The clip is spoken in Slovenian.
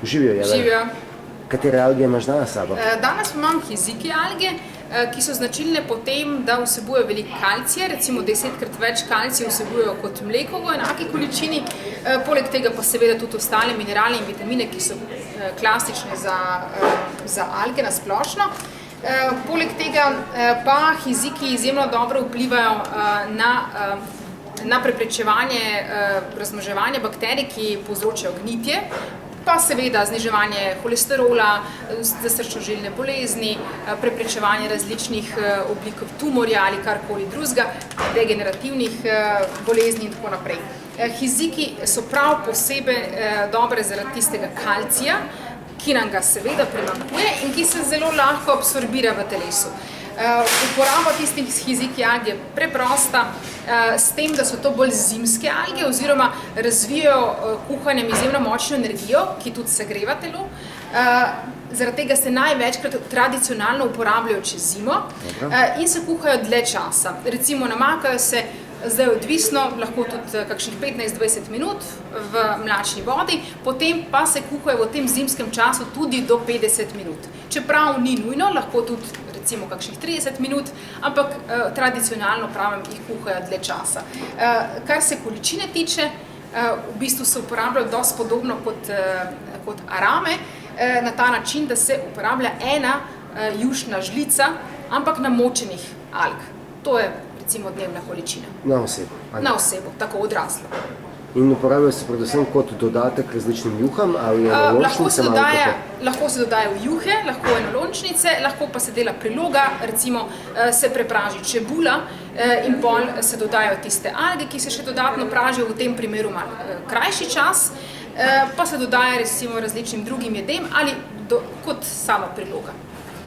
Živijo, je? Živijo. Katere alge imaš danes sabo? Danes imam hiziki alge, ki so značilne po tem, da vsebujejo veliko kalcija, recimo 10-krat več kalcija vsebujejo kot mleko v enaki količini, poleg tega pa seveda tudi ostale minerale in vitamine, ki so klasične za alge na splošno. Poleg tega pa hiziki izjemno dobro vplivajo na preprečevanje razmnoževanja bakterij, ki povzročajo gnitje, pa seveda zniževanje holesterola, za srčno-žilne bolezni, preprečevanje različnih oblik tumorja ali karkoli drugega, degenerativnih bolezni in tako naprej. Hiziki so prav posebej dobre zaradi tistega kalcija, ki nam ga seveda primanjkuje in ki se zelo lahko absorbira v telesu. Uporaba tistih hiziki alg je preprosta, s tem, da so to bolj zimske alge oziroma razvijajo kuhanjem izjemno močno energijo, ki tudi segreva telo. Zaradi tega se največkrat tradicionalno uporabljajo čez zimo in se kuhajo dlje časa. Recimo namakajo se, zdaj odvisno, lahko tudi kakšnih 15-20 minut v mlačni vodi, potem pa se kuhajo v tem zimskem času tudi do 50 minut. Čeprav ni nujno, lahko tudi recimo kakšnih 30 minut, ampak tradicionalno pravim jih kuhajo dlje časa. Kar se količine tiče, v bistvu se uporabljajo dosti podobno kot arame, na ta način, da se uporablja ena jušna žlica, ampak namočenih alg. To je recimo dnevna količina. Na osebo? Na osebo, tako odraslo. In uporabljajo se predvsem kot dodatek različnim juham ali enolončnicam? Lahko se dodaja v juhe, lahko enolončnice, lahko pa se dela priloga, recimo se prepraži čebula in pol se dodajo tiste alge, ki se še dodatno pražijo, v tem primeru malo krajši čas, pa se dodaja recimo različnim drugim jedem ali kot sama priloga.